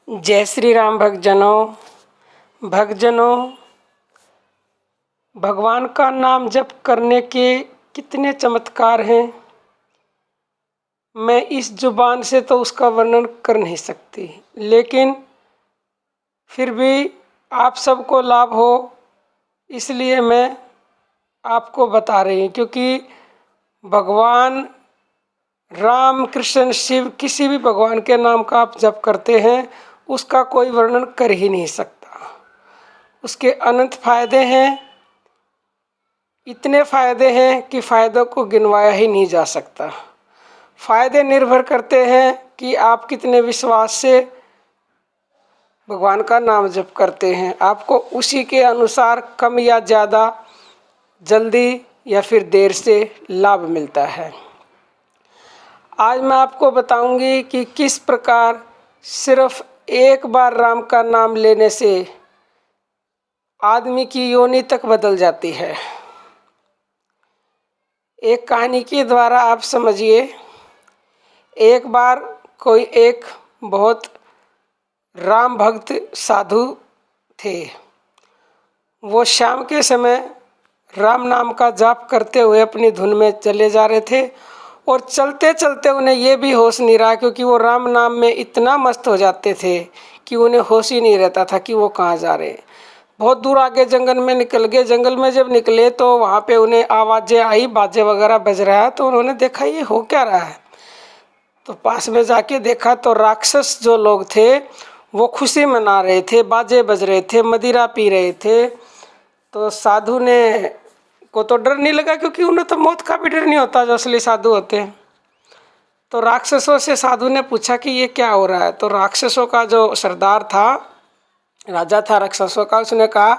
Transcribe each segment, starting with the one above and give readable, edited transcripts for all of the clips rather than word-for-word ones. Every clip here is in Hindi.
जय श्री राम भक्तजनों, भगवान का नाम जप करने के कितने चमत्कार हैं। मैं इस जुबान से तो उसका वर्णन कर नहीं सकती, लेकिन फिर भी आप सबको लाभ हो इसलिए मैं आपको बता रही हूँ। क्योंकि भगवान राम, कृष्ण, शिव, किसी भी भगवान के नाम का आप जप करते हैं उसका कोई वर्णन कर ही नहीं सकता। उसके अनंत फायदे हैं, इतने फायदे हैं कि फायदों को गिनवाया ही नहीं जा सकता। फायदे निर्भर करते हैं कि आप कितने विश्वास से भगवान का नाम जप करते हैं। आपको उसी के अनुसार कम या ज़्यादा, जल्दी या फिर देर से लाभ मिलता है। आज मैं आपको बताऊंगी कि किस प्रकार सिर्फ एक बार राम का नाम लेने से आदमी की योनि तक बदल जाती है। एक कहानी के द्वारा आप समझिए। एक बार कोई एक बहुत राम भक्त साधु थे। वो शाम के समय राम नाम का जाप करते हुए अपनी धुन में चले जा रहे थे और चलते चलते उन्हें ये भी होश नहीं रहा, क्योंकि वो राम नाम में इतना मस्त हो जाते थे कि उन्हें होश ही नहीं रहता था कि वो कहाँ जा रहे हैं। बहुत दूर आगे जंगल में निकल गए। जंगल में जब निकले तो वहाँ पे उन्हें आवाज़ें आई, बाजे वगैरह बज रहा है। तो उन्होंने देखा ये हो क्या रहा है। तो पास में जाके देखा तो राक्षस जो लोग थे वो खुशी मना रहे थे, बाजे बज रहे थे, मदिरा पी रहे थे। तो साधु ने को तो डर नहीं लगा, क्योंकि उन्हें तो मौत का भी डर नहीं होता जो असली साधु होते हैं। तो राक्षसों से साधु ने पूछा कि ये क्या हो रहा है। तो राक्षसों का जो सरदार था, राजा था राक्षसों का, उसने कहा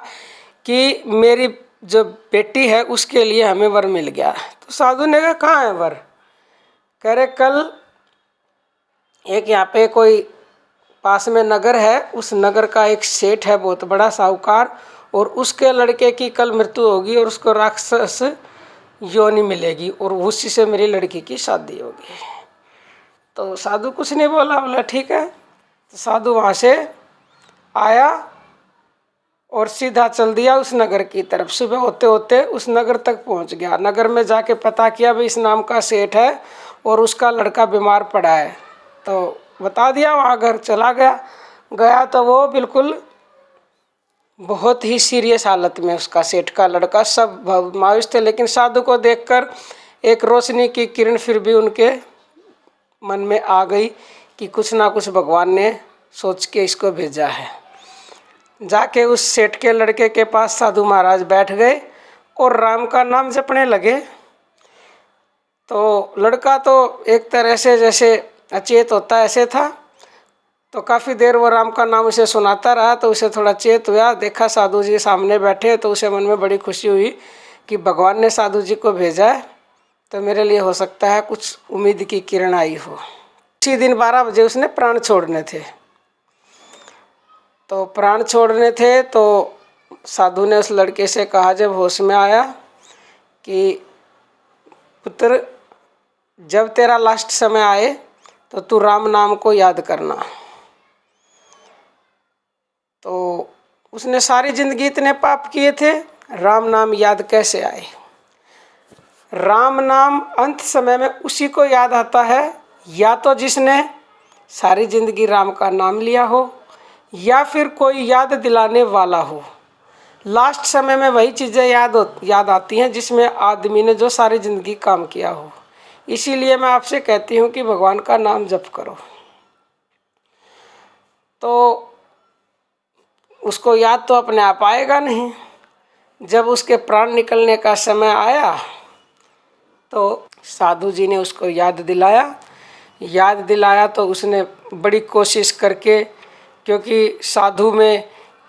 कि मेरी जो बेटी है उसके लिए हमें वर मिल गया। तो साधु ने कहा कहाँ है वर। कह रहे कल एक यहाँ पे कोई पास में नगर है, उस नगर का एक सेठ है बहुत बड़ा साहूकार, और उसके लड़के की कल मृत्यु होगी और उसको राक्षस योनि मिलेगी और उसी से मेरी लड़की की शादी होगी। तो साधु कुछ नहीं बोला, बोला ठीक है। तो साधु वहाँ से आया और सीधा चल दिया उस नगर की तरफ। सुबह होते होते उस नगर तक पहुँच गया। नगर में जाके पता किया भाई इस नाम का सेठ है और उसका लड़का बीमार पड़ा है। तो बता दिया, वहाँ घर चला गया तो वो बिल्कुल बहुत ही सीरियस हालत में उसका सेठ का लड़का, सब मायूस थे। लेकिन साधु को देखकर एक रोशनी की किरण फिर भी उनके मन में आ गई कि कुछ ना कुछ भगवान ने सोच के इसको भेजा है। जाके उस सेठ के लड़के के पास साधु महाराज बैठ गए और राम का नाम जपने लगे। तो लड़का तो एक तरह से जैसे अचेत होता ऐसे था। तो काफ़ी देर वो राम का नाम उसे सुनाता रहा तो उसे थोड़ा चेत हुआ। देखा साधु जी सामने बैठे तो उसे मन में बड़ी खुशी हुई कि भगवान ने साधु जी को भेजा है, तो मेरे लिए हो सकता है कुछ उम्मीद की किरण आई हो। उसी दिन 12 बजे उसने प्राण छोड़ने थे। तो साधु ने उस लड़के से कहा जब होश में आया कि पुत्र, जब तेरा लास्ट समय आए तो तू राम नाम को याद करना। तो उसने सारी जिंदगी इतने पाप किए थे, राम नाम याद कैसे आए। राम नाम अंत समय में उसी को याद आता है या तो जिसने सारी जिंदगी राम का नाम लिया हो या फिर कोई याद दिलाने वाला हो। लास्ट समय में वही चीज़ें याद आती हैं जिसमें आदमी ने जो सारी जिंदगी काम किया हो। इसीलिए मैं आपसे कहती हूँ कि भगवान का नाम जप करो। तो उसको याद तो अपने आप आएगा नहीं। जब उसके प्राण निकलने का समय आया तो साधु जी ने उसको याद दिलाया तो उसने बड़ी कोशिश करके, क्योंकि साधु में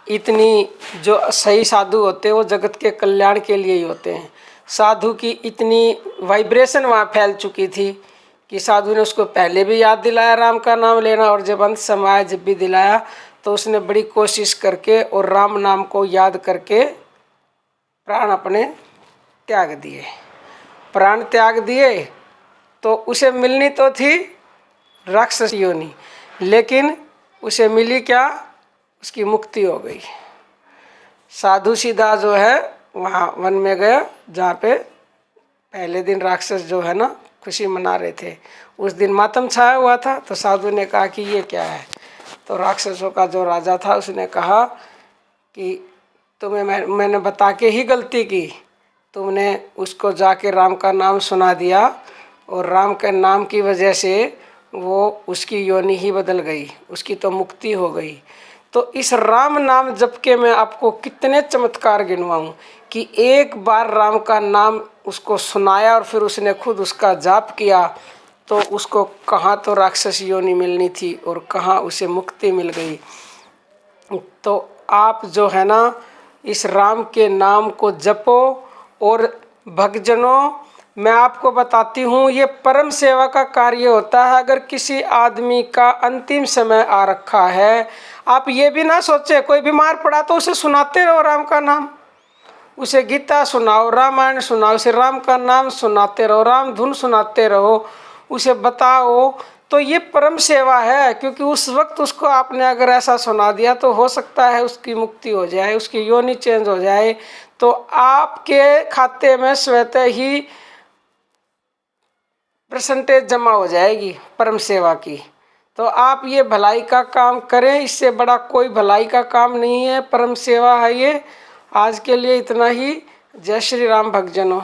इतनी जो सही साधु होते हैं वो जगत के कल्याण के लिए ही होते हैं। साधु की इतनी वाइब्रेशन वहाँ फैल चुकी थी कि साधु ने उसको पहले भी याद दिलाया राम का नाम लेना, और जब अंत समय आया जब भी दिलाया तो उसने बड़ी कोशिश करके और राम नाम को याद करके प्राण अपने त्याग दिए। तो उसे मिलनी तो थी राक्षस योनि, लेकिन उसे मिली क्या, उसकी मुक्ति हो गई। साधु सीधा जो है वहाँ वन में गया जहाँ पे पहले दिन राक्षस जो है ना खुशी मना रहे थे, उस दिन मातम छाया हुआ था। तो साधु ने कहा कि ये क्या है। तो राक्षसों का जो राजा था उसने कहा कि तुम्हें मैंने बता के ही गलती की, तुमने उसको जाके राम का नाम सुना दिया और राम के नाम की वजह से वो उसकी योनि ही बदल गई, उसकी तो मुक्ति हो गई। तो इस राम नाम जप के मैं आपको कितने चमत्कार गिनवाऊं कि एक बार राम का नाम उसको सुनाया और फिर उसने खुद उसका जाप किया तो उसको कहाँ तो राक्षस योनि मिलनी थी और कहाँ उसे मुक्ति मिल गई। तो आप जो है ना इस राम के नाम को जपो। और भक्तजनों, मैं आपको बताती हूँ ये परम सेवा का कार्य होता है। अगर किसी आदमी का अंतिम समय आ रखा है, आप ये भी ना सोचे कोई बीमार पड़ा तो उसे सुनाते रहो राम का नाम, उसे गीता सुनाओ, रामायण सुनाओ, उसे राम का नाम सुनाते रहो, राम धुन सुनाते रहो, उसे बताओ। तो ये परम सेवा है, क्योंकि उस वक्त उसको आपने अगर ऐसा सुना दिया तो हो सकता है उसकी मुक्ति हो जाए, उसकी योनि चेंज हो जाए, तो आपके खाते में स्वतः ही परसेंटेज जमा हो जाएगी परम सेवा की। तो आप ये भलाई का काम करें, इससे बड़ा कोई भलाई का काम नहीं है, परम सेवा है ये। आज के लिए इतना ही। जय श्री राम भक्तजनों।